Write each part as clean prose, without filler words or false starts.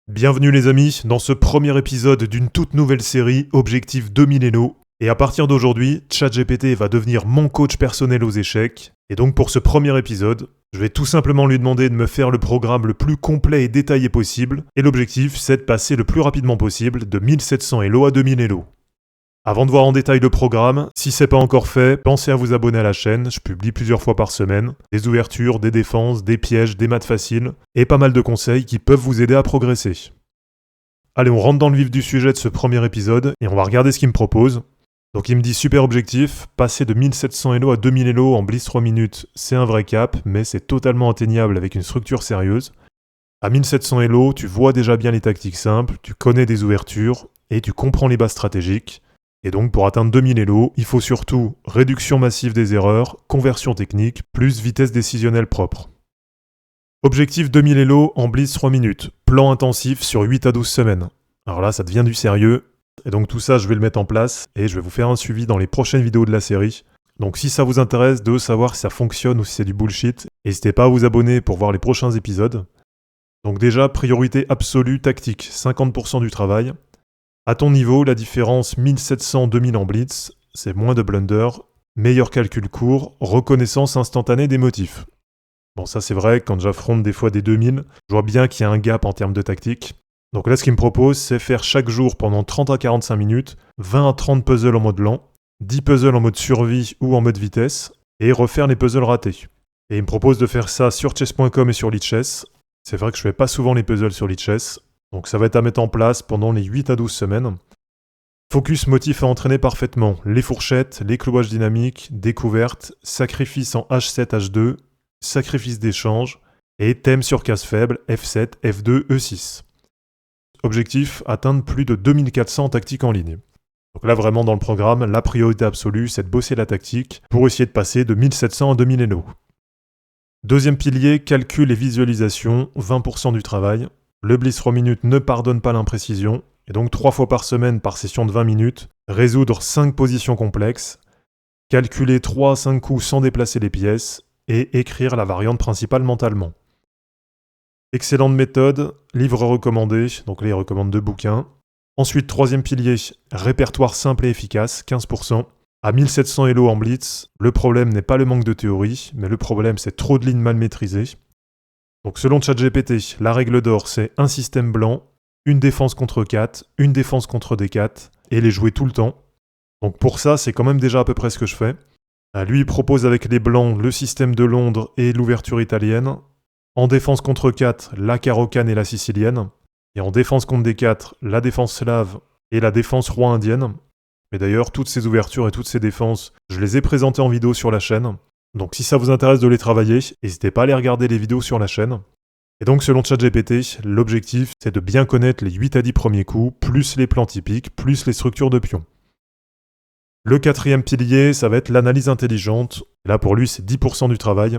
Bienvenue les amis dans ce premier épisode d'une toute nouvelle série Objectif 2000 Elo. Et à partir d'aujourd'hui, ChatGPT va devenir mon coach personnel aux échecs. Et donc pour ce premier épisode, je vais tout simplement lui demander de me faire le programme le plus complet et détaillé possible. Et l'objectif, c'est de passer le plus rapidement possible de 1700 Elo à 2000 Elo. Avant de voir en détail le programme, si c'est pas encore fait, pensez à vous abonner à la chaîne, je publie plusieurs fois par semaine, des ouvertures, des défenses, des pièges, des maths faciles, et pas mal de conseils qui peuvent vous aider à progresser. Allez, on rentre dans le vif du sujet de ce premier épisode, et on va regarder ce qu'il me propose. Donc il me dit super objectif, passer de 1700 Elo à 2000 Elo en blitz 3 minutes, c'est un vrai cap, mais c'est totalement atteignable avec une structure sérieuse. À 1700 Elo, tu vois déjà bien les tactiques simples, tu connais des ouvertures, et tu comprends les bases stratégiques. Et donc pour atteindre 2000 Elo, il faut surtout réduction massive des erreurs, conversion technique, plus vitesse décisionnelle propre. Objectif 2000 Elo en blitz 3 minutes, plan intensif sur 8 à 12 semaines. Alors là, ça devient du sérieux, et donc tout ça, je vais le mettre en place, et je vais vous faire un suivi dans les prochaines vidéos de la série. Donc si ça vous intéresse de savoir si ça fonctionne ou si c'est du bullshit, n'hésitez pas à vous abonner pour voir les prochains épisodes. Donc déjà, priorité absolue tactique, 50% du travail. À ton niveau, la différence 1700-2000 en blitz, c'est moins de blunder, meilleur calcul court, reconnaissance instantanée des motifs. Bon, ça c'est vrai, quand j'affronte des fois des 2000, je vois bien qu'il y a un gap en termes de tactique. Donc là, ce qu'il me propose, c'est faire chaque jour pendant 30 à 45 minutes, 20 à 30 puzzles en mode lent, 10 puzzles en mode survie ou en mode vitesse, et refaire les puzzles ratés. Et il me propose de faire ça sur chess.com et sur Lichess. C'est vrai que je fais pas souvent les puzzles sur Lichess. Donc ça va être à mettre en place pendant les 8 à 12 semaines. Focus motif à entraîner parfaitement. Les fourchettes, les clouages dynamiques, découverte, sacrifice en H7, H2, sacrifice d'échange, et thème sur case faible, F7, F2, E6. Objectif, atteindre plus de 2400 en tactique en ligne. Donc là vraiment dans le programme, la priorité absolue c'est de bosser la tactique pour essayer de passer de 1700 à 2000 Elo. Deuxième pilier, calcul et visualisation, 20% du travail. Le blitz 3 minutes ne pardonne pas l'imprécision, et donc 3 fois par semaine par session de 20 minutes, résoudre 5 positions complexes, calculer 3 à 5 coups sans déplacer les pièces, et écrire la variante principale mentalement. Excellente méthode, livre recommandé, donc là il recommande 2 bouquins. Ensuite, troisième pilier, répertoire simple et efficace, 15%. À 1700 Elo en blitz, le problème n'est pas le manque de théorie, mais le problème c'est trop de lignes mal maîtrisées. Donc selon ChatGPT, la règle d'or c'est un système blanc, une défense contre 4, une défense contre D4, et les jouer tout le temps. Donc pour ça, c'est quand même déjà à peu près ce que je fais. Lui il propose avec les blancs le système de Londres et l'ouverture italienne. En défense contre 4, la carocane et la sicilienne. Et en défense contre D4, la défense slave et la défense roi indienne. Mais d'ailleurs, toutes ces ouvertures et toutes ces défenses, je les ai présentées en vidéo sur la chaîne. Donc si ça vous intéresse de les travailler, n'hésitez pas à aller regarder les vidéos sur la chaîne. Et donc selon ChatGPT, l'objectif c'est de bien connaître les 8 à 10 premiers coups, plus les plans typiques, plus les structures de pions. Le quatrième pilier, ça va être l'analyse intelligente. Là pour lui c'est 10% du travail.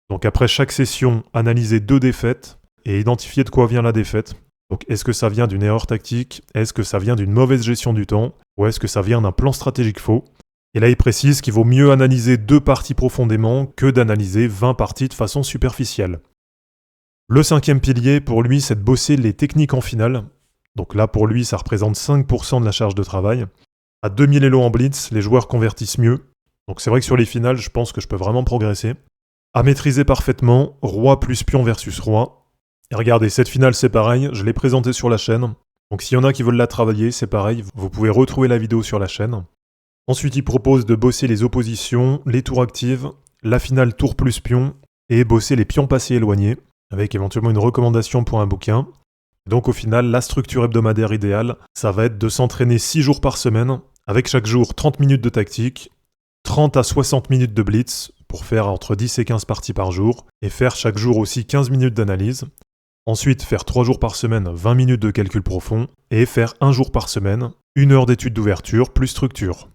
Donc après chaque session, analyser 2 défaites et identifier de quoi vient la défaite. Donc est-ce que ça vient d'une erreur tactique? Est-ce que ça vient d'une mauvaise gestion du temps? Ou est-ce que ça vient d'un plan stratégique faux? Et là, il précise qu'il vaut mieux analyser 2 parties profondément que d'analyser 20 parties de façon superficielle. Le cinquième pilier, pour lui, c'est de bosser les techniques en finale. Donc là, pour lui, ça représente 5% de la charge de travail. À 2000 Elo en blitz, les joueurs convertissent mieux. Donc c'est vrai que sur les finales, je pense que je peux vraiment progresser. À maîtriser parfaitement, roi plus pion versus roi. Et regardez, cette finale, c'est pareil, je l'ai présentée sur la chaîne. Donc s'il y en a qui veulent la travailler, c'est pareil, vous pouvez retrouver la vidéo sur la chaîne. Ensuite, il propose de bosser les oppositions, les tours actives, la finale tour plus pion, et bosser les pions passés éloignés, avec éventuellement une recommandation pour un bouquin. Donc au final, la structure hebdomadaire idéale, ça va être de s'entraîner 6 jours par semaine, avec chaque jour 30 minutes de tactique, 30 à 60 minutes de blitz, pour faire entre 10 et 15 parties par jour, et faire chaque jour aussi 15 minutes d'analyse. Ensuite, faire 3 jours par semaine, 20 minutes de calcul profond, et faire 1 jour par semaine, 1 heure d'étude d'ouverture plus structure.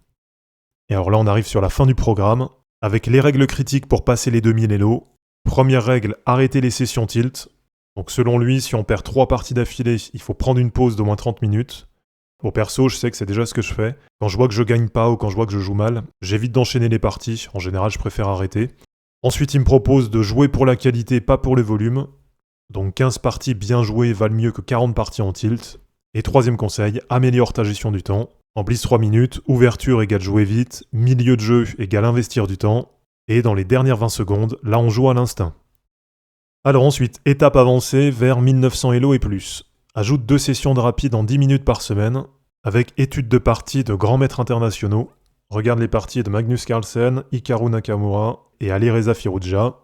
Et alors là, on arrive sur la fin du programme, avec les règles critiques pour passer les 2000 Elo. Première règle, arrêter les sessions tilt. Donc selon lui, si on perd 3 parties d'affilée, il faut prendre une pause d'au moins 30 minutes. Au perso, je sais que c'est déjà ce que je fais. Quand je vois que je gagne pas ou quand je vois que je joue mal, j'évite d'enchaîner les parties. En général, je préfère arrêter. Ensuite, il me propose de jouer pour la qualité, pas pour le volume. Donc 15 parties bien jouées valent mieux que 40 parties en tilt. Et troisième conseil, améliore ta gestion du temps. En blitz 3 minutes, ouverture égale jouer vite, milieu de jeu égale investir du temps. Et dans les dernières 20 secondes, là on joue à l'instinct. Alors ensuite, étape avancée vers 1900 Elo et plus. Ajoute 2 sessions de rapide en 10 minutes par semaine, avec études de parties de grands maîtres internationaux. Regarde les parties de Magnus Carlsen, Hikaru Nakamura et Alireza Firouzja.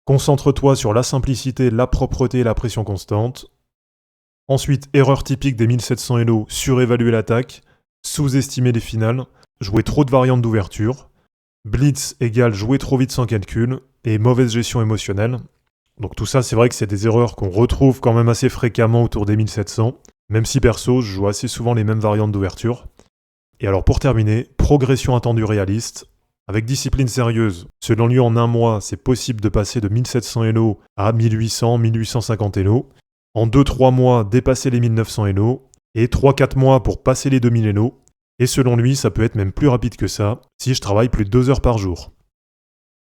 Concentre-toi sur la simplicité, la propreté et la pression constante. Ensuite, erreur typique des 1700 Elo, surévaluer l'attaque, sous-estimer les finales, jouer trop de variantes d'ouverture. Blitz égale jouer trop vite sans calcul, et mauvaise gestion émotionnelle. Donc tout ça, c'est vrai que c'est des erreurs qu'on retrouve quand même assez fréquemment autour des 1700, même si perso, je joue assez souvent les mêmes variantes d'ouverture. Et alors pour terminer, progression attendue réaliste. Avec discipline sérieuse, selon lui en un mois, c'est possible de passer de 1700 Elo à 1800, 1850 Elo. En 2-3 mois, dépasser les 1900 Elo. Et 3-4 mois pour passer les 2000 Elo. Et selon lui, ça peut être même plus rapide que ça, si je travaille plus de 2 heures par jour.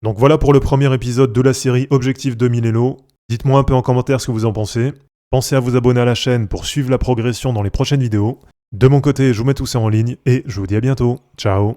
Donc voilà pour le premier épisode de la série Objectif 2000 Elo. Dites-moi un peu en commentaire ce que vous en pensez. Pensez à vous abonner à la chaîne pour suivre la progression dans les prochaines vidéos. De mon côté, je vous mets tout ça en ligne et je vous dis à bientôt. Ciao.